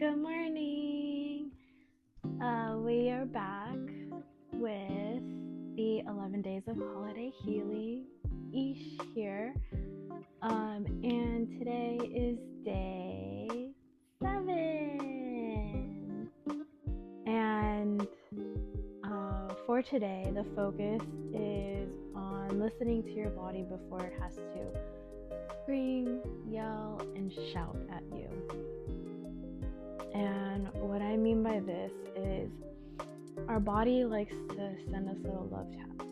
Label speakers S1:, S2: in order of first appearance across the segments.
S1: Good morning. We are back with the 11 days of holiday healing each here. And today is day 7. And for today, the focus is on listening to your body before it has to scream, yell, and shout at you. And what I mean by this is our body likes to send us little love taps.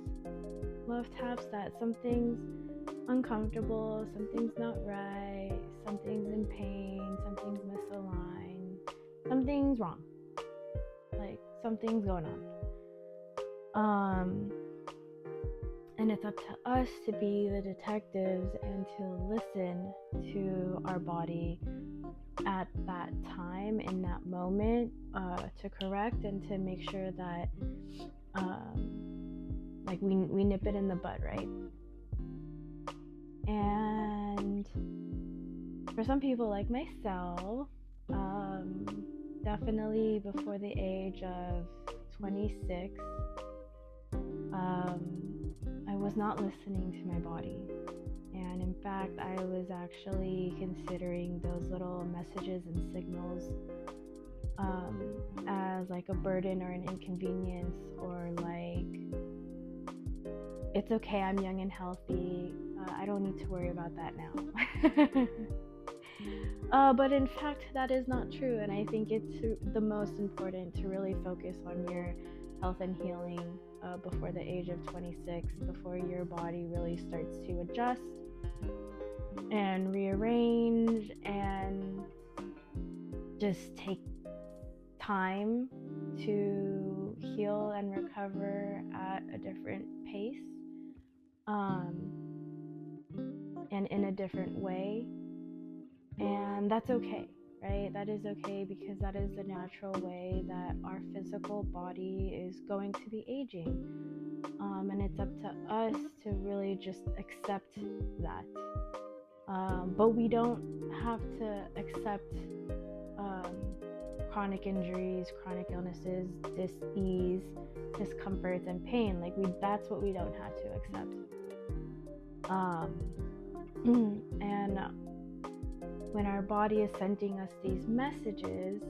S1: Love taps that something's uncomfortable, something's not right, something's in pain, something's misaligned, something's wrong. Like something's going on. And it's up to us to be the detectives and to listen to our body at that time, in that moment, to correct and to make sure that we nip it in the bud, right? And for some people like myself, definitely before the age of 26, I was not listening to my body. And in fact, I was actually considering those little messages and signals as like a burden or an inconvenience, or like, it's okay, I'm young and healthy, I don't need to worry about that now. But in fact, that is not true, and I think it's the most important to really focus on your health and healing before the age of 26, before your body really starts to adjust and rearrange and just take time to heal and recover at a different pace, and in a different way. And that's okay, right? That is okay, because that is the natural way that our physical body is going to be aging. And it's up to us to really just accept that. But we don't have to accept chronic injuries, chronic illnesses, dis-ease, discomforts, and pain. That's what we don't have to accept. And when our body is sending us these messages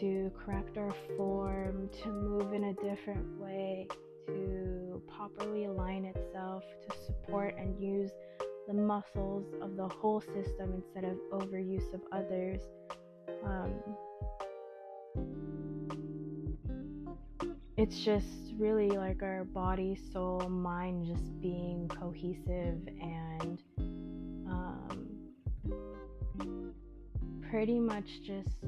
S1: to correct our form, to move in a different way, to properly align itself, to support and use the muscles of the whole system instead of overuse of others, it's just really like our body, soul, mind just being cohesive and pretty much just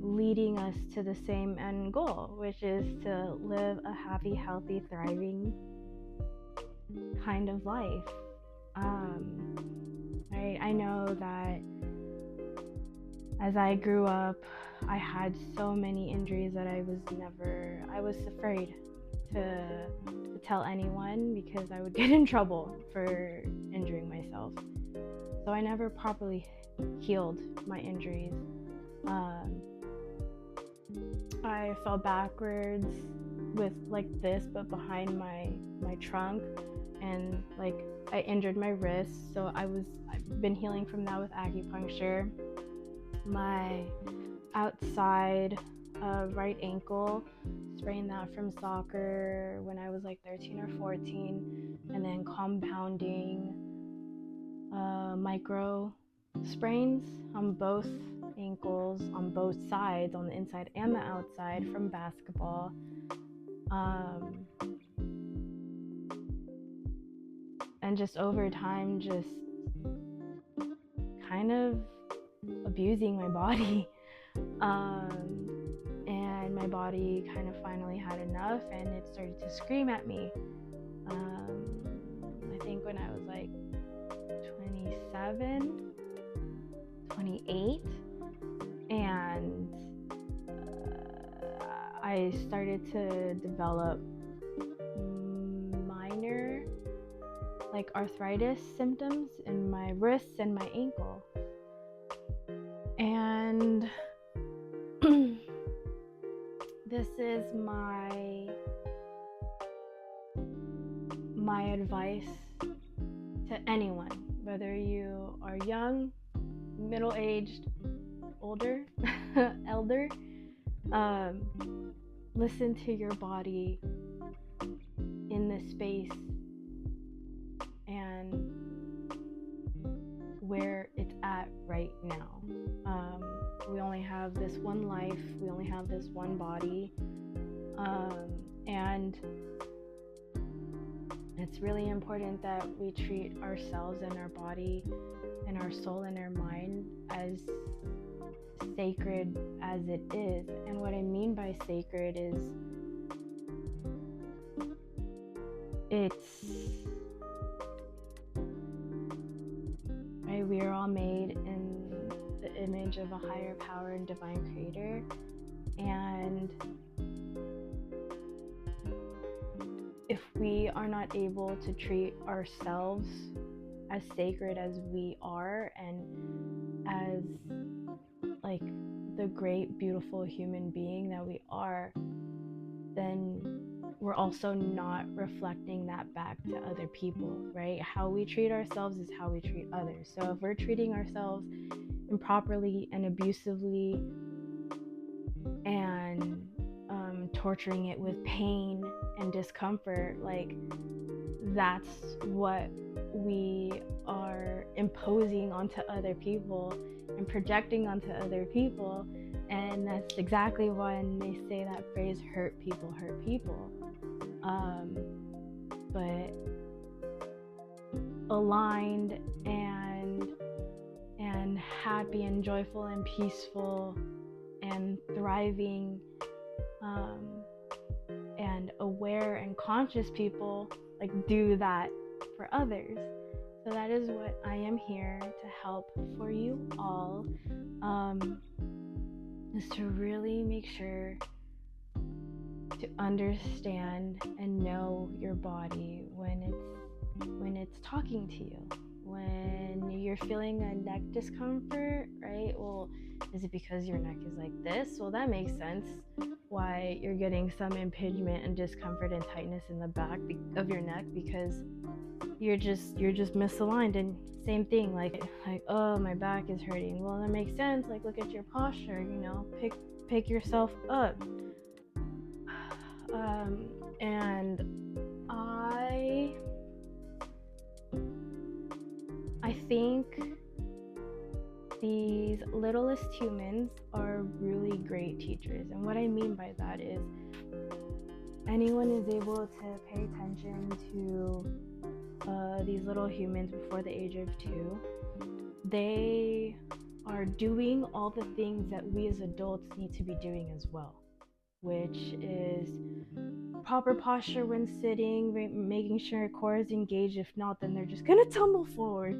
S1: leading us to the same end goal, which is to live a happy, healthy, thriving kind of life. I know that as I grew up, I had so many injuries that I was afraid to tell anyone, because I would get in trouble for injuring myself. So I never properly healed my injuries. I fell backwards with like this, but behind my trunk, and like I injured my wrist. So I've been healing from that with acupuncture. My outside right ankle, sprained that from soccer when I was like 13 or 14, and then compounding micro sprains on both ankles, on both sides, on the inside and the outside, from basketball. And just over time, just kind of abusing my body. And my body kind of finally had enough, and it started to scream at me. I think when I was like 27, 28, and I started to develop minor like arthritis symptoms in my wrists and my ankle. And this is my advice to anyone, whether you are young, middle-aged, older, elder. Listen to your body in this space and where it's at right now. We only have this one life, we only have this one body, and it's really important that we treat ourselves and our body and our soul and our mind as sacred as it is. And what I mean by sacred is right, we are all made in the image of a higher power and divine creator, and if we are not able to treat ourselves as sacred as we are and as like the great beautiful human being that we are, then we're also not reflecting that back to other people, right? How we treat ourselves is how we treat others. So if we're treating ourselves improperly and abusively and torturing it with pain and discomfort, like that's what we are imposing onto other people and projecting onto other people. And that's exactly when they say that phrase, hurt people. But aligned and happy and joyful and peaceful and thriving and aware and conscious people like do that for others. So that is what I am here to help for you all, is to really make sure to understand and know your body when it's talking to you. When you're feeling a neck discomfort, right? Well, is it because your neck is like this? Well, that makes sense why you're getting some impingement and discomfort and tightness in the back of your neck, because you're just misaligned. And same thing, like oh, my back is hurting. Well, that makes sense. Like, look at your posture, pick yourself up. And I think these littlest humans are really great teachers. And what I mean by that is anyone is able to pay attention to these little humans before the age of 2. They are doing all the things that we as adults need to be doing as well, which is proper posture when sitting, making sure your core is engaged. If not, then they're just gonna tumble forward.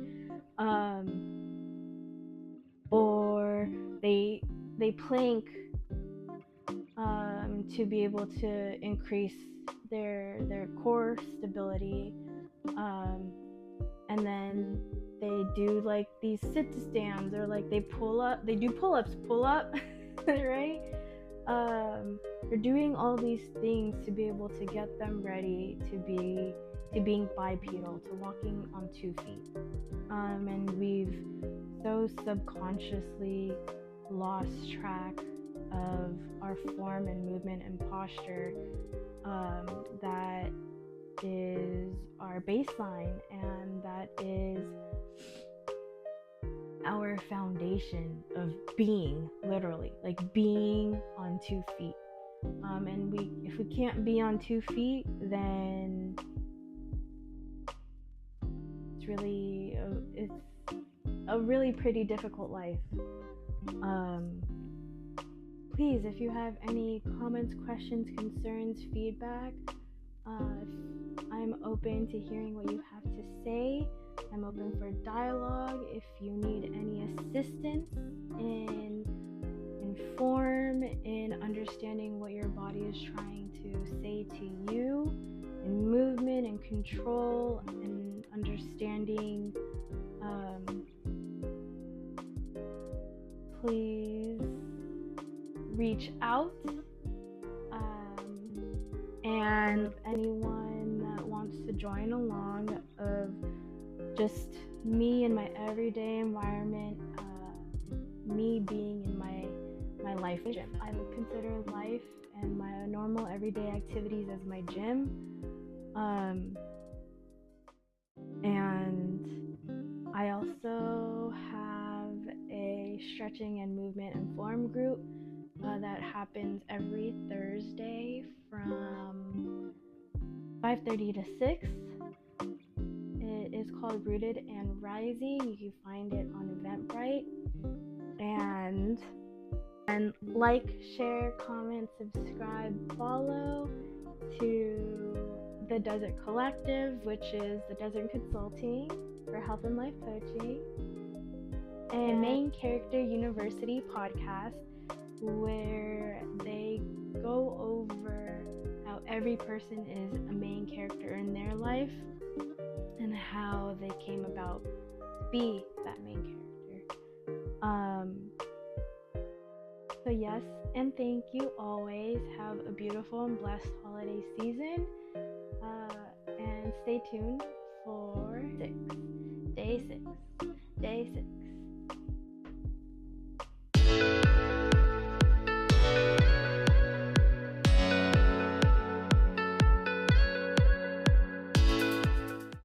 S1: Or they plank to be able to increase their core stability, and then they do like these sit stands, or like they do pull-ups, right? They're doing all these things to be able to get them ready to being bipedal, to walking on 2 feet. And we've so subconsciously lost track of our form and movement and posture. That is our baseline, and that is our foundation of being, literally, like being on 2 feet. And if we can't be on 2 feet, then it's a really pretty difficult life. Please, if you have any comments, questions, concerns, feedback, I'm open to hearing what you have to say. I'm open for dialogue. If you need any assistance in understanding what your body is trying to say to you, in movement and control, and understanding please reach out. And anyone that wants to join along of just me in my everyday environment, me being in my life gym. I would consider life and my normal everyday activities as my gym. And I also have a stretching and movement and form group that happens every Thursday from 5:30 to 6. It is called Rooted and Rising. You can find it on Eventbrite. And like, share, comment, subscribe, follow to the Desert Collective, which is the Desert Consulting for Health and Life Coaching, and Main Character University podcast, where they go over how every person is a main character in their life and how they came about to be that main character. So yes, and thank you always. Have a beautiful and blessed holiday season. And stay tuned for day 6.